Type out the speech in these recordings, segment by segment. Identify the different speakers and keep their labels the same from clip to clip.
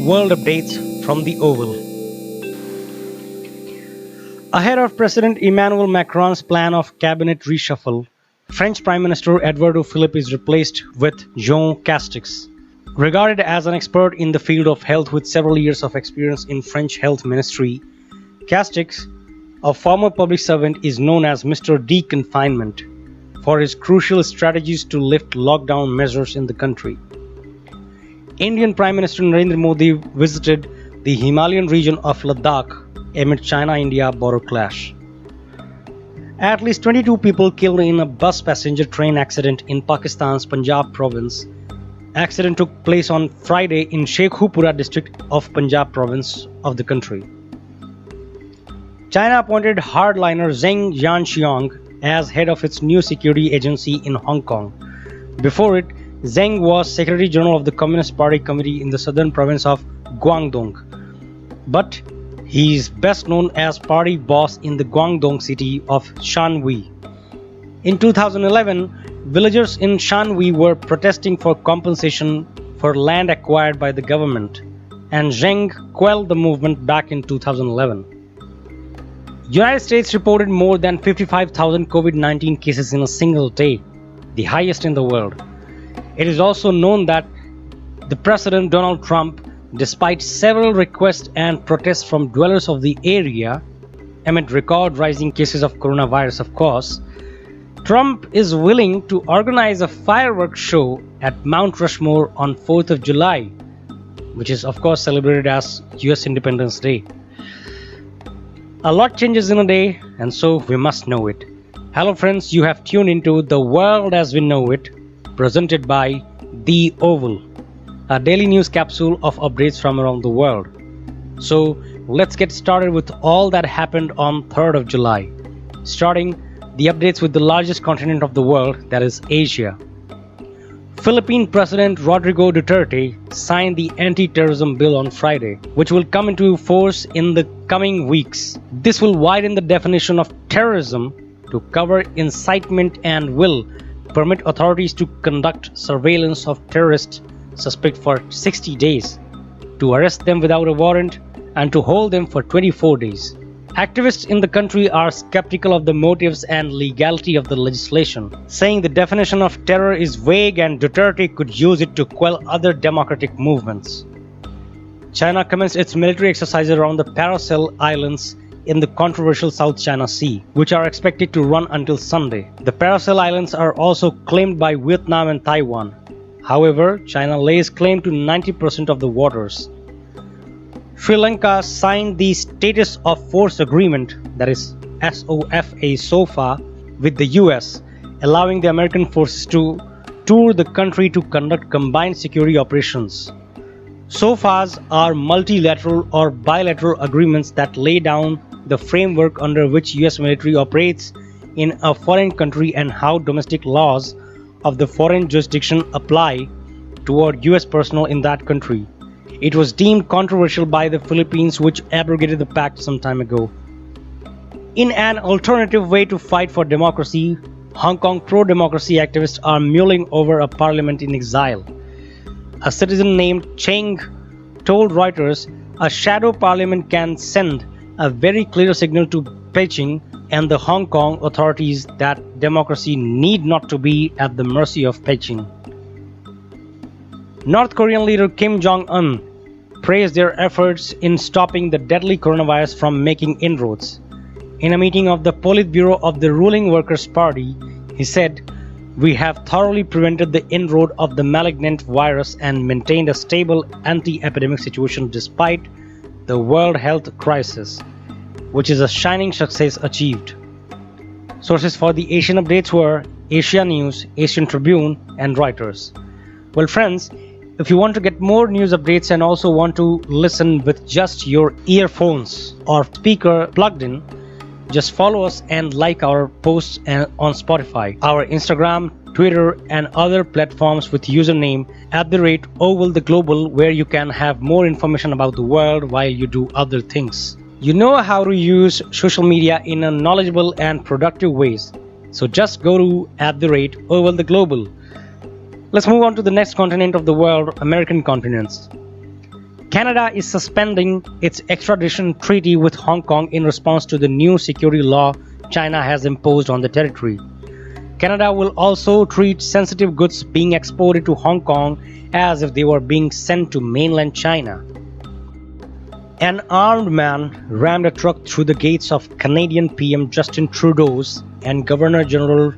Speaker 1: world updates from the Oval. Ahead of President Emmanuel Macron's plan of cabinet reshuffle, French Prime Minister Edouard Philippe is replaced with Jean Castex. Regarded as an expert in the field of health with several years of experience in French health ministry, Castex, a former public servant, is known as Mr. Deconfinement for his crucial strategies to lift lockdown measures in the country. Indian Prime Minister Narendra Modi visited the Himalayan region of Ladakh amid China-India border clash. At least 22 people killed in a bus passenger train accident in Pakistan's Punjab province. Accident took place on Friday in Sheikhupura district of Punjab province of the country. China appointed hardliner Zheng Yanxiang as head of its new security agency in Hong Kong. Before it, Zheng was Secretary General of the Communist Party Committee in the southern province of Guangdong, but he is best known as party boss in the Guangdong city of Shanwei. In 2011, villagers in Shanwei were protesting for compensation for land acquired by the government, and Zheng quelled the movement back in 2011. United States reported more than 55,000 COVID-19 cases in a single day, the highest in the world. It is also known that the President Donald Trump, despite several requests and protests from dwellers of the area, amid record rising cases of coronavirus of course, Trump is willing to organize a fireworks show at Mount Rushmore on 4th of July, which is of course celebrated as US Independence Day. A lot changes in a day, and so we must know it. Hello friends, you have tuned into The World as We Know It, presented by The Oval, a daily news capsule of updates from around the world. So let's get started with all that happened on 3rd of July. Starting the updates with the largest continent of the world, that is Asia. Philippine President Rodrigo Duterte signed the anti-terrorism bill on Friday, which will come into force in the coming weeks. This will widen the definition of terrorism to cover incitement and will permit authorities to conduct surveillance of terrorists suspected for 60 days, to arrest them without a warrant, and to hold them for 24 days. Activists in the country are skeptical of the motives and legality of the legislation, saying the definition of terror is vague and Duterte could use it to quell other democratic movements. China commenced its military exercises around the Paracel Islands in the controversial South China Sea, which are expected to run until Sunday. The Paracel Islands are also claimed by Vietnam and Taiwan. However, China lays claim to 90% of the waters. Sri Lanka signed the Status of Force Agreement, that is SOFA, with the US, allowing the American forces to tour the country to conduct combined security operations. SOFAs are multilateral or bilateral agreements that lay down the framework under which US military operates in a foreign country and how domestic laws of the foreign jurisdiction apply toward US personnel in that country. It was deemed controversial by the Philippines, which abrogated the pact some time ago. In an alternative way to fight for democracy, Hong Kong pro-democracy activists are mulling over a parliament in exile. A citizen named Cheng told Reuters a shadow parliament can send a very clear signal to Beijing and the Hong Kong authorities that democracy need not to be at the mercy of Beijing. North Korean leader Kim Jong-un praised their efforts in stopping the deadly coronavirus from making inroads. In a meeting of the Politburo of the ruling Workers' Party, he said, "We have thoroughly prevented the inroad of the malignant virus and maintained a stable anti-epidemic situation despite the World Health Crisis, which is a shining success achieved." Sources for the Asian updates were Asia News, Asian Tribune, and Reuters. Well friends, if you want to get more news updates and also want to listen with just your earphones or speaker plugged in, just follow us and like our posts on Spotify, our Instagram, Twitter, and other platforms with username @OvalTheGlobal, where you can have more information about the world while you do other things. You know how to use social media in a knowledgeable and productive ways, so just go to @OvalTheGlobal. Let's move on to the next continent of the world, American continents. Canada is suspending its extradition treaty with Hong Kong in response to the new security law China has imposed on the territory. Canada will also treat sensitive goods being exported to Hong Kong as if they were being sent to mainland China. An armed man rammed a truck through the gates of Canadian PM Justin Trudeau's and Governor General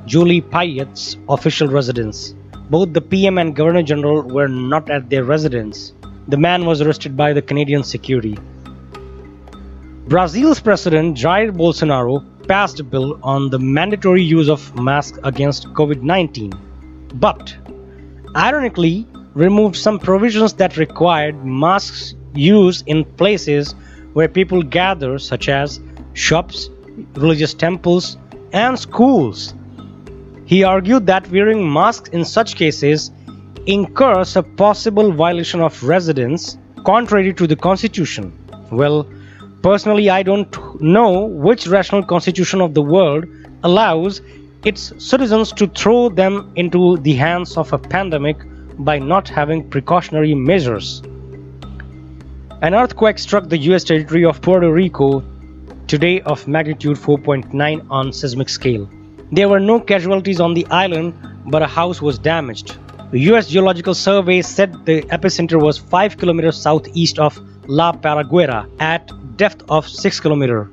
Speaker 1: Julie Payette's official residence. Both the PM and Governor General were not at their residence. The man was arrested by the Canadian security. Brazil's President Jair Bolsonaro passed a bill on the mandatory use of masks against COVID-19, but ironically removed some provisions that required masks use in places where people gather, such as shops, religious temples, and schools. He argued that wearing masks in such cases incurs a possible violation of residence contrary to the Constitution. Well, personally, I don't know which rational constitution of the world allows its citizens to throw them into the hands of a pandemic by not having precautionary measures. An earthquake struck the US territory of Puerto Rico today of magnitude 4.9 on seismic scale. There were no casualties on the island, but a house was damaged. The US Geological Survey said the epicenter was 5 kilometers southeast of La Paraguera at depth of 6 kilometers.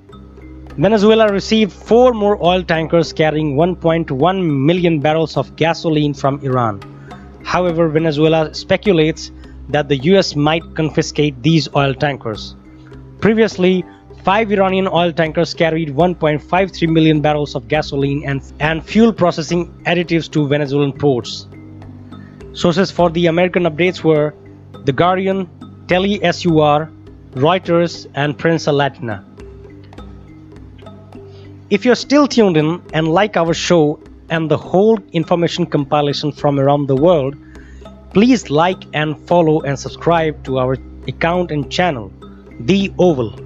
Speaker 1: Venezuela received 4 more oil tankers carrying 1.1 million barrels of gasoline from Iran. However, Venezuela speculates that the US might confiscate these oil tankers. Previously, 5 Iranian oil tankers carried 1.53 million barrels of gasoline and fuel processing additives to Venezuelan ports. Sources for the American updates were The Guardian, TeleSUR, Reuters, and Prensa Latina. If you're still tuned in and like our show and the whole information compilation from around the world, please like and follow and subscribe to our account and channel, The Oval.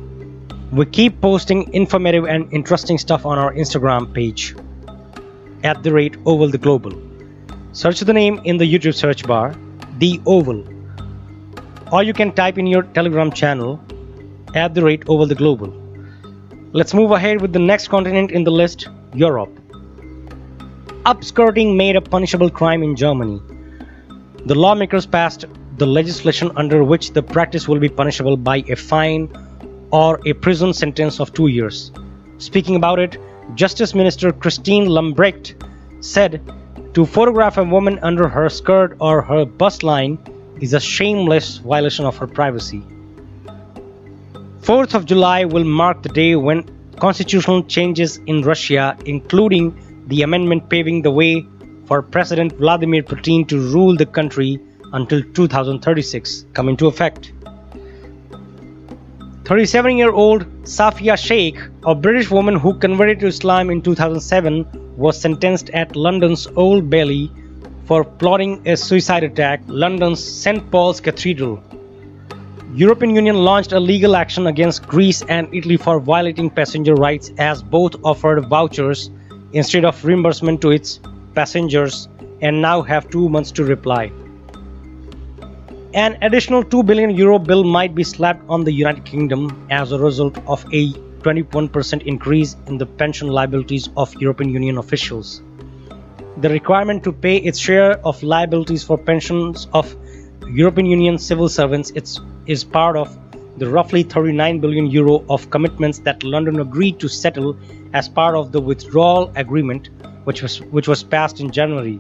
Speaker 1: We keep posting informative and interesting stuff on our Instagram page, @OvalTheGlobal. Search the name in the YouTube search bar, The Oval. Or you can type in your Telegram channel, @OvalTheGlobal. Let's move ahead with the next continent in the list, Europe. Upskirting made a punishable crime in Germany. The lawmakers passed the legislation under which the practice will be punishable by a fine or a prison sentence of 2 years. Speaking about it, Justice Minister Christine Lambrecht said, "To photograph a woman under her skirt or her bust line is a shameless violation of her privacy." 4th of July will mark the day when constitutional changes in Russia, including the amendment paving the way for President Vladimir Putin to rule the country until 2036, come into effect. 37-year-old Safia Sheikh, a British woman who converted to Islam in 2007, was sentenced at London's Old Bailey for plotting a suicide attack, London's St. Paul's Cathedral. European Union launched a legal action against Greece and Italy for violating passenger rights, as both offered vouchers instead of reimbursement to its passengers and now have 2 months to reply. An additional €2 billion bill might be slapped on the United Kingdom as a result of a 21% increase in the pension liabilities of European Union officials. The requirement to pay its share of liabilities for pensions of European Union civil servants is part of the roughly €39 billion of commitments that London agreed to settle as part of the withdrawal agreement, which was passed in January.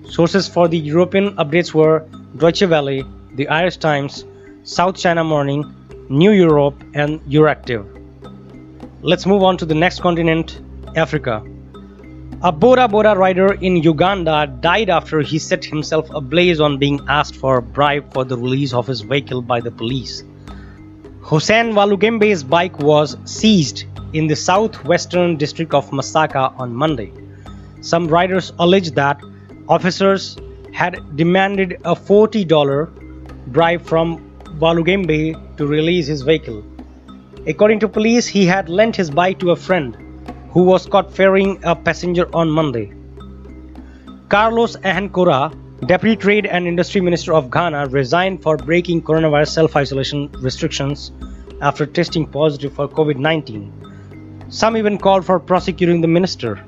Speaker 1: Sources for the European updates were Deutsche Welle, The Irish Times, South China Morning, New Europe, and Euractiv. Let's move on to the next continent, Africa. A Bora Bora rider in Uganda died after he set himself ablaze on being asked for a bribe for the release of his vehicle by the police. Hussein Walugembe's bike was seized in the southwestern district of Masaka on Monday. Some riders alleged that officers had demanded a $40 bribe from Walugembe to release his vehicle. According to police, he had lent his bike to a friend who was caught ferrying a passenger on Monday. Carlos Ahencora, Deputy Trade and Industry Minister of Ghana resigned for breaking coronavirus self-isolation restrictions after testing positive for COVID-19. Some even called for prosecuting the minister.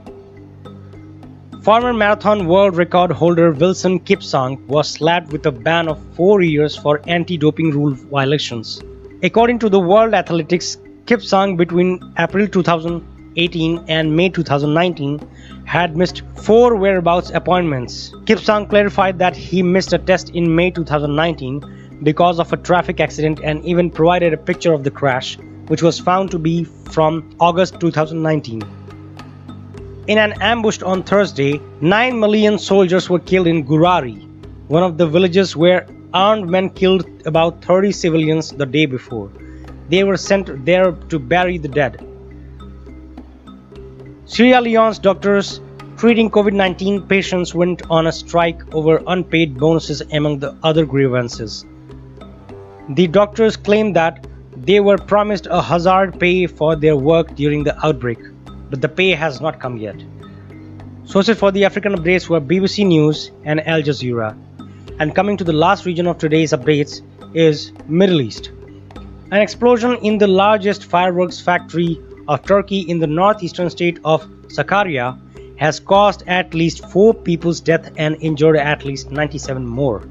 Speaker 1: Former marathon world record holder Wilson Kipsang was slapped with a ban of 4 years for anti-doping rule violations. According to the World Athletics, Kipsang between April 2018 and May 2019 had missed 4 whereabouts appointments. Kipsang clarified that he missed a test in May 2019 because of a traffic accident and even provided a picture of the crash, which was found to be from August 2019. In an ambush on Thursday, 9 million soldiers were killed in Gurari, one of the villages where armed men killed about 30 civilians the day before. They were sent there to bury the dead. Sierra Leone's doctors treating COVID-19 patients went on a strike over unpaid bonuses among the other grievances. The doctors claimed that they were promised a hazard pay for their work during the outbreak, but the pay has not come yet. Sources for the African updates were BBC News and Al Jazeera. And coming to the last region of today's updates is Middle East. An explosion in the largest fireworks factory of Turkey in the northeastern state of Sakarya has caused at least 4 people's death and injured at least 97 more.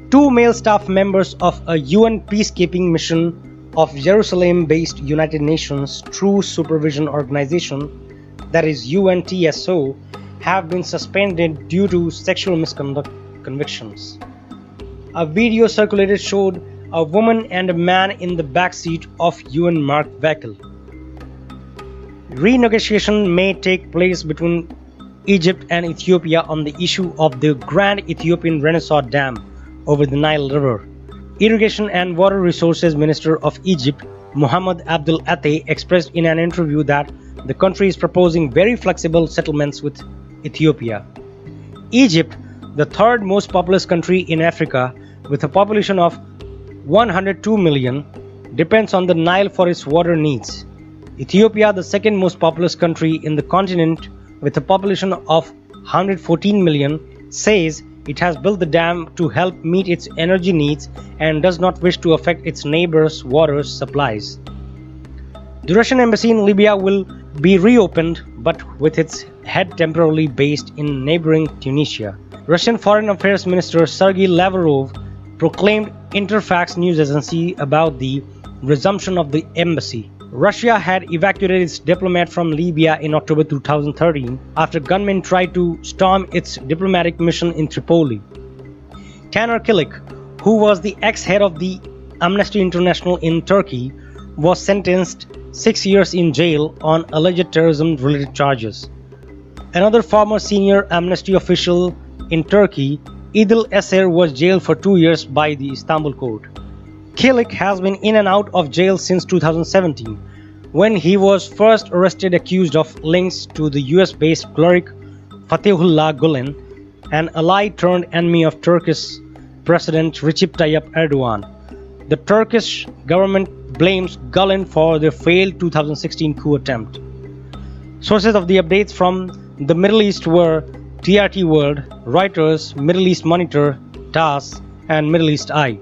Speaker 1: 2 male staff members of a UN peacekeeping mission of Jerusalem-based United Nations True Supervision Organization, that is UNTSO, have been suspended due to sexual misconduct convictions. A video circulated showed a woman and a man in the backseat of UN-marked vehicle. Renegotiation may take place between Egypt and Ethiopia on the issue of the Grand Ethiopian Renaissance Dam over the Nile River. Irrigation and Water Resources Minister of Egypt, Mohammed Abdel Atte, expressed in an interview that the country is proposing very flexible settlements with Ethiopia. Egypt, the third most populous country in Africa with a population of 102 million, depends on the Nile for its water needs. Ethiopia, the second most populous country in the continent with a population of 114 million, says it has built the dam to help meet its energy needs and does not wish to affect its neighbors' water supplies. The Russian embassy in Libya will be reopened, but with its head temporarily based in neighboring Tunisia. Russian Foreign Affairs Minister Sergei Lavrov proclaimed Interfax news agency about the resumption of the embassy. Russia had evacuated its diplomat from Libya in October 2013 after gunmen tried to storm its diplomatic mission in Tripoli. Taner Kilik, who was the ex-head of the Amnesty International in Turkey, was sentenced 6 years in jail on alleged terrorism-related charges. Another former senior Amnesty official in Turkey, Idil Eser, was jailed for 2 years by the Istanbul court. Kilik has been in and out of jail since 2017, when he was first arrested accused of links to the US-based cleric Fethullah Gulen, an ally turned enemy of Turkish President Recep Tayyip Erdogan. The Turkish government blames Gulen for the failed 2016 coup attempt. Sources of the updates from the Middle East were TRT World, Reuters, Middle East Monitor, TASS, and Middle East Eye.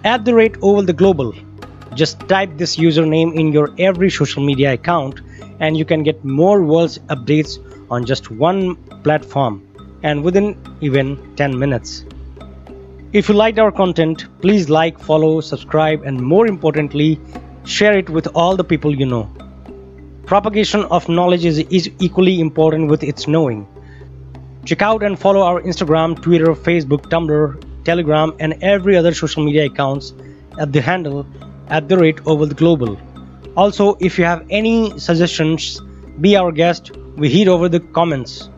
Speaker 1: @OvalTheGlobal. Just type this username in your every social media account and you can get more world's updates on just one platform and within even 10 minutes. If you liked our content, please like, follow, subscribe, and more importantly, share it with all the people you know. Propagation of knowledge is equally important with its knowing. Check out and follow our Instagram, Twitter, Facebook, Tumblr, Telegram, and every other social media accounts at the handle @OvalTheGlobal. Also, if you have any suggestions, be our guest. We heed over the comments.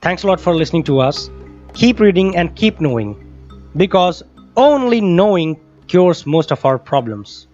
Speaker 1: Thanks a lot for listening to us. Keep reading and keep knowing, because only knowing cures most of our problems.